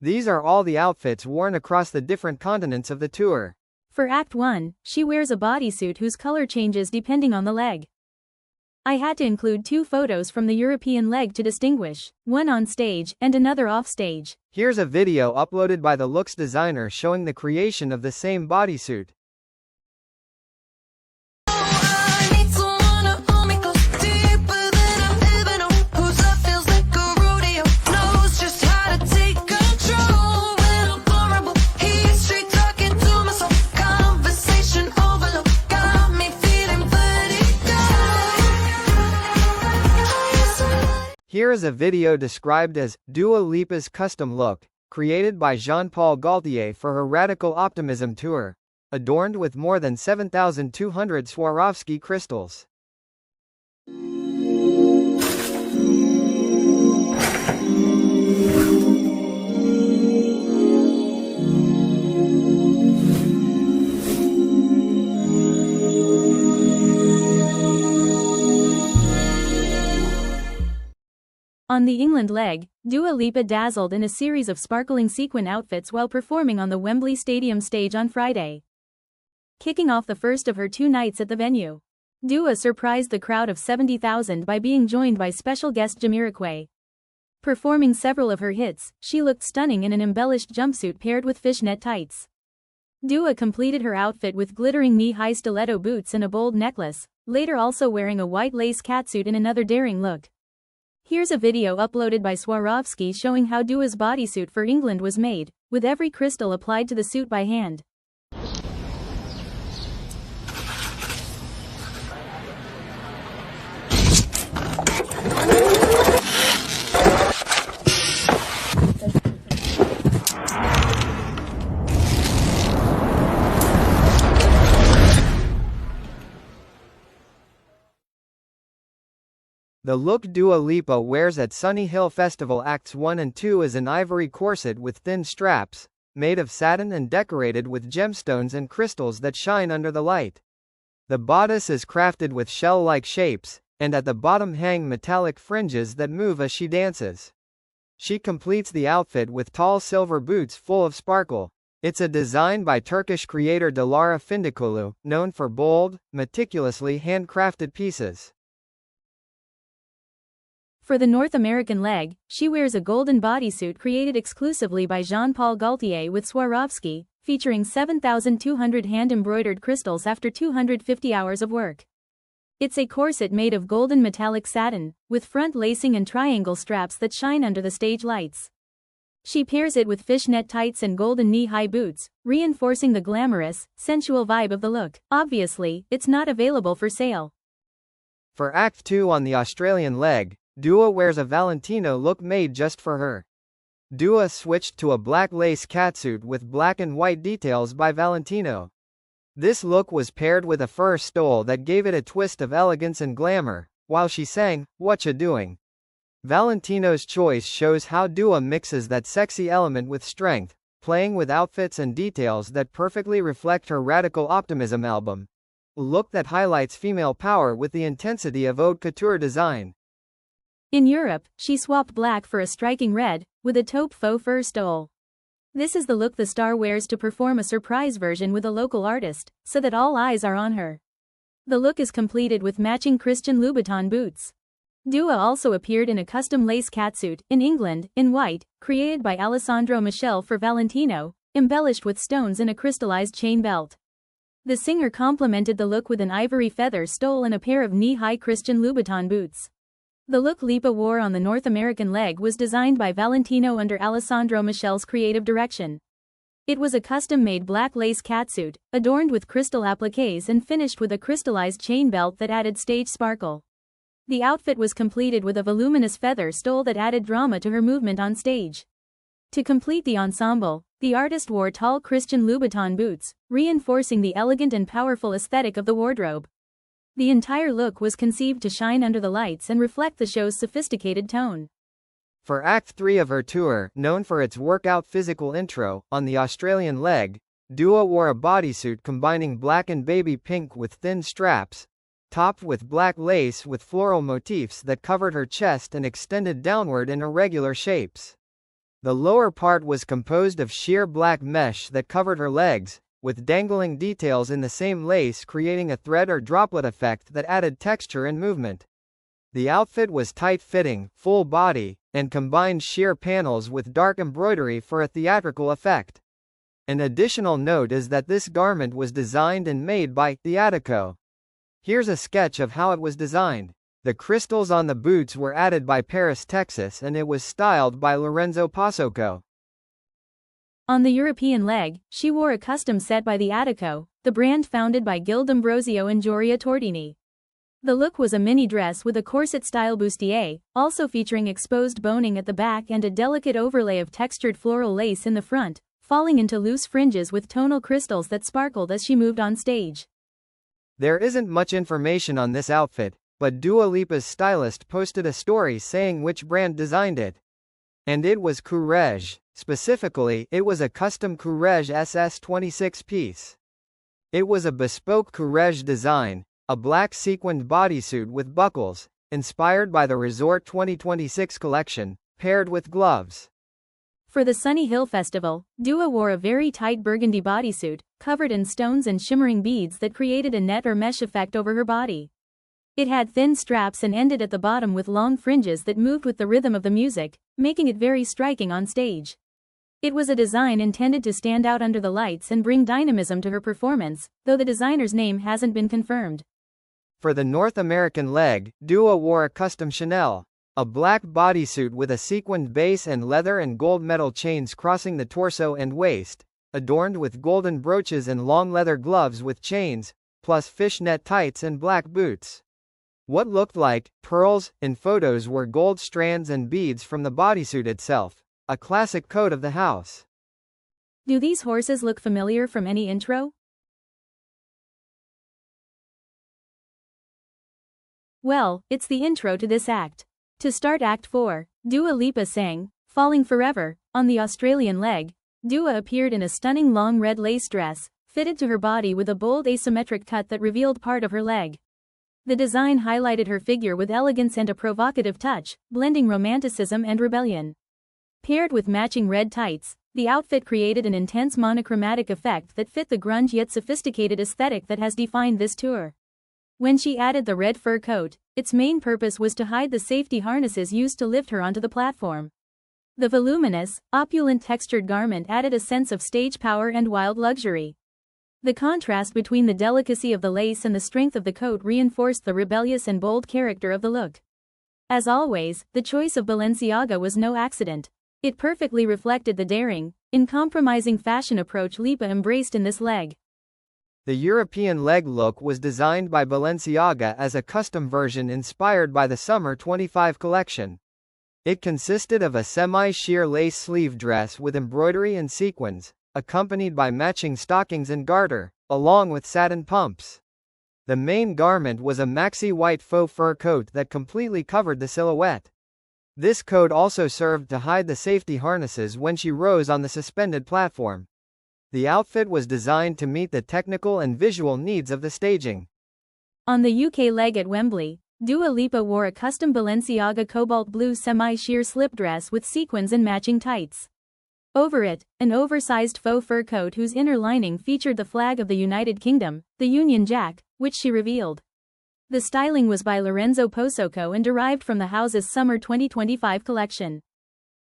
These are all the outfits worn across the different continents of the tour. For Act 1, she wears a bodysuit whose color changes depending on the leg. I had to include 2 photos from the European leg to distinguish, one on stage and another off stage. Here's a video uploaded by the looks designer showing the creation of the same bodysuit. Here is a video described as Dua Lipa's custom look, created by Jean-Paul Gaultier for her Radical Optimism tour, adorned with more than 7,200 Swarovski crystals. On the England leg, Dua Lipa dazzled in a series of sparkling sequin outfits while performing on the Wembley Stadium stage on Friday. Kicking off the first of her 2 nights at the venue, Dua surprised the crowd of 70,000 by being joined by special guest Jamiroquai. Performing several of her hits, she looked stunning in an embellished jumpsuit paired with fishnet tights. Dua completed her outfit with glittering knee-high stiletto boots and a bold necklace, later also wearing a white lace catsuit in another daring look. Here's a video uploaded by Swarovski showing how Dua's bodysuit for England was made, with every crystal applied to the suit by hand. The look Dua Lipa wears at Sunny Hill Festival Acts 1 and 2 is an ivory corset with thin straps, made of satin and decorated with gemstones and crystals that shine under the light. The bodice is crafted with shell-like shapes, and at the bottom hang metallic fringes that move as she dances. She completes the outfit with tall silver boots full of sparkle. It's a design by Turkish creator Dilara Findikoglu, known for bold, meticulously handcrafted pieces. For the North American leg, she wears a golden bodysuit created exclusively by Jean-Paul Gaultier with Swarovski, featuring 7,200 hand-embroidered crystals after 250 hours of work. It's a corset made of golden metallic satin, with front lacing and triangle straps that shine under the stage lights. She pairs it with fishnet tights and golden knee-high boots, reinforcing the glamorous, sensual vibe of the look. Obviously, it's not available for sale. For Act 2 on the Australian leg, Dua wears a Valentino look made just for her. Dua switched to a black lace catsuit with black and white details by Valentino. This look was paired with a fur stole that gave it a twist of elegance and glamour, while she sang, "Whatcha Doing?" Valentino's choice shows how Dua mixes that sexy element with strength, playing with outfits and details that perfectly reflect her Radical Optimism album. A look that highlights female power with the intensity of haute couture design. In Europe, she swapped black for a striking red, with a taupe faux fur stole. This is the look the star wears to perform a surprise version with a local artist, so that all eyes are on her. The look is completed with matching Christian Louboutin boots. Dua also appeared in a custom lace catsuit, in England, in white, created by Alessandro Michele for Valentino, embellished with stones and a crystallized chain belt. The singer complemented the look with an ivory feather stole and a pair of knee-high Christian Louboutin boots. The look Lipa wore on the North American leg was designed by Valentino under Alessandro Michele's creative direction. It was a custom-made black lace catsuit, adorned with crystal appliques and finished with a crystallized chain belt that added stage sparkle. The outfit was completed with a voluminous feather stole that added drama to her movement on stage. To complete the ensemble, the artist wore tall Christian Louboutin boots, reinforcing the elegant and powerful aesthetic of the wardrobe. The entire look was conceived to shine under the lights and reflect the show's sophisticated tone. For Act 3 of her tour, known for its workout physical intro, on the Australian leg, Dua wore a bodysuit combining black and baby pink with thin straps, topped with black lace with floral motifs that covered her chest and extended downward in irregular shapes. The lower part was composed of sheer black mesh that covered her legs, with dangling details in the same lace creating a thread or droplet effect that added texture and movement. The outfit was tight-fitting, full body, and combined sheer panels with dark embroidery for a theatrical effect. An additional note is that this garment was designed and made by Theatico. Here's a sketch of how it was designed. The crystals on the boots were added by Paris, Texas, and it was styled by Lorenzo Pasocco. On the European leg, she wore a custom set by Theatico, the brand founded by Gil D'Ambrosio and Giulia Tordini. The look was a mini dress with a corset-style bustier, also featuring exposed boning at the back and a delicate overlay of textured floral lace in the front, falling into loose fringes with tonal crystals that sparkled as she moved on stage. There isn't much information on this outfit, but Dua Lipa's stylist posted a story saying which brand designed it. And it was Courrèges. Specifically, it was a custom Courrèges SS26 piece. It was a bespoke Courrèges design, a black sequined bodysuit with buckles, inspired by the Resort 2026 collection, paired with gloves. For the Sunny Hill Festival, Dua wore a very tight burgundy bodysuit, covered in stones and shimmering beads that created a net or mesh effect over her body. It had thin straps and ended at the bottom with long fringes that moved with the rhythm of the music, making it very striking on stage. It was a design intended to stand out under the lights and bring dynamism to her performance, though the designer's name hasn't been confirmed. For the North American leg, Dua wore a custom Chanel, a black bodysuit with a sequined base and leather and gold metal chains crossing the torso and waist, adorned with golden brooches and long leather gloves with chains, plus fishnet tights and black boots. What looked like pearls in photos were gold strands and beads from the bodysuit itself, a classic coat of the house. Do these horses look familiar from any intro? Well, it's the intro to this act. To start Act 4, Dua Lipa sang "Falling Forever." On the Australian leg, Dua appeared in a stunning long red lace dress, fitted to her body with a bold asymmetric cut that revealed part of her leg. The design highlighted her figure with elegance and a provocative touch, blending romanticism and rebellion. Paired with matching red tights, the outfit created an intense monochromatic effect that fit the grunge yet sophisticated aesthetic that has defined this tour. When she added the red fur coat, its main purpose was to hide the safety harnesses used to lift her onto the platform. The voluminous, opulent textured garment added a sense of stage power and wild luxury. The contrast between the delicacy of the lace and the strength of the coat reinforced the rebellious and bold character of the look. As always, the choice of Balenciaga was no accident. It perfectly reflected the daring, uncompromising fashion approach Lipa embraced in this leg. The European leg look was designed by Balenciaga as a custom version inspired by the Summer 25 collection. It consisted of a semi-sheer lace sleeve dress with embroidery and sequins, accompanied by matching stockings and garter, along with satin pumps. The main garment was a maxi white faux fur coat that completely covered the silhouette. This coat also served to hide the safety harnesses when she rose on the suspended platform. The outfit was designed to meet the technical and visual needs of the staging. On the UK leg at Wembley, Dua Lipa wore a custom Balenciaga cobalt blue semi-sheer slip dress with sequins and matching tights. Over it, an oversized faux fur coat whose inner lining featured the flag of the United Kingdom, the Union Jack, which she revealed. The styling was by Lorenzo Pasocco and derived from the house's Summer 2025 collection.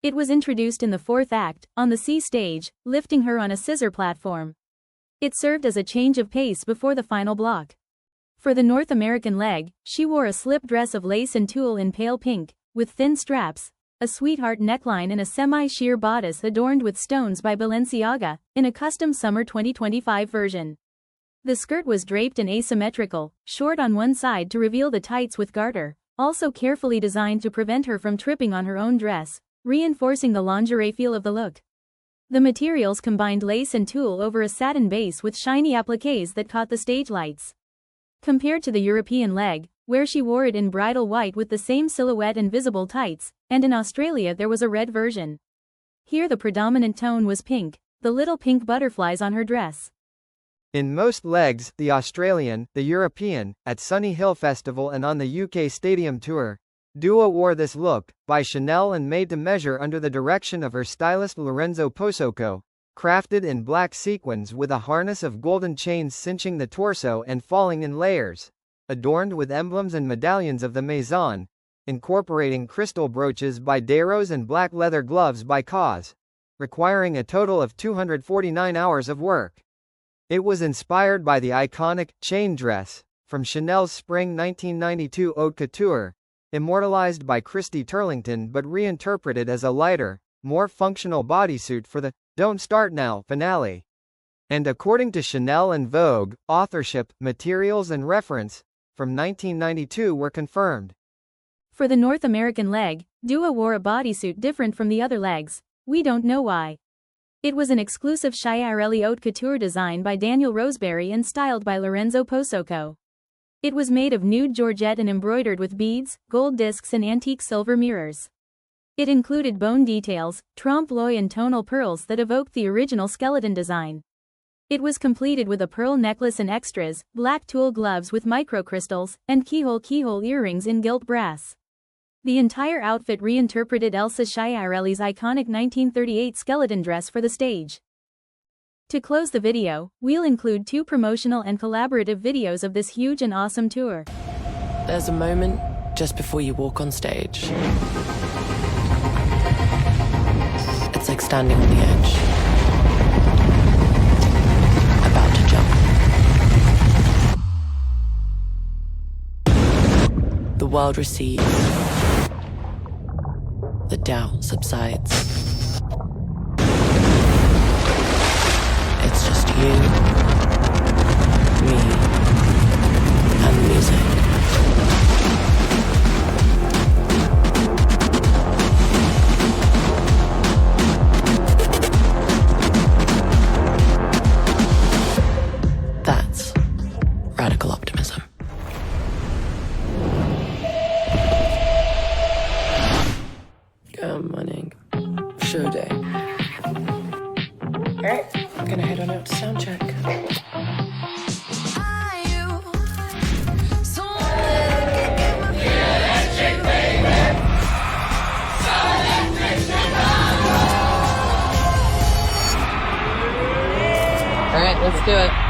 It was introduced in the fourth act, on the C stage, lifting her on a scissor platform. It served as a change of pace before the final block. For the North American leg, she wore a slip dress of lace and tulle in pale pink, with thin straps, a sweetheart neckline and a semi-sheer bodice adorned with stones by Balenciaga, in a custom Summer 2025 version. The skirt was draped and asymmetrical, short on one side to reveal the tights with garter, also carefully designed to prevent her from tripping on her own dress, reinforcing the lingerie feel of the look. The materials combined lace and tulle over a satin base with shiny appliques that caught the stage lights. Compared to the European leg, where she wore it in bridal white with the same silhouette and visible tights, and in Australia there was a red version. Here the predominant tone was pink, the little pink butterflies on her dress. In most legs, the Australian, the European, at Sunny Hill Festival and on the UK Stadium Tour, Dua wore this look, by Chanel and made to measure under the direction of her stylist Lorenzo Possocco, crafted in black sequins with a harness of golden chains cinching the torso and falling in layers, adorned with emblems and medallions of the Maison, incorporating crystal brooches by Darrows and black leather gloves by Cause, requiring a total of 249 hours of work. It was inspired by the iconic chain dress from Chanel's spring 1992 haute couture, immortalized by Christy Turlington but reinterpreted as a lighter, more functional bodysuit for the Don't Start Now finale. And according to Chanel and Vogue, authorship, materials and reference from 1992 were confirmed. For the North American leg, Dua wore a bodysuit different from the other legs. We don't know why. It was an exclusive Schiaparelli haute couture design by Daniel Roseberry and styled by Lorenzo Possocco. It was made of nude georgette and embroidered with beads, gold discs and antique silver mirrors. It included bone details, trompe-l'oeil and tonal pearls that evoked the original skeleton design. It was completed with a pearl necklace and extras, black tulle gloves with microcrystals, and keyhole earrings in gilt brass. The entire outfit reinterpreted Elsa Schiaparelli's iconic 1938 skeleton dress for the stage. To close the video, we'll include 2 promotional and collaborative videos of this huge and awesome tour. There's a moment just before you walk on stage. It's like standing on the edge, about to jump. The world recedes. The doubt subsides. It's just you, me, and the music. That's radical optimism. Good morning. Show day. Alright, I'm gonna head on out to sound check. Alright, let's do it.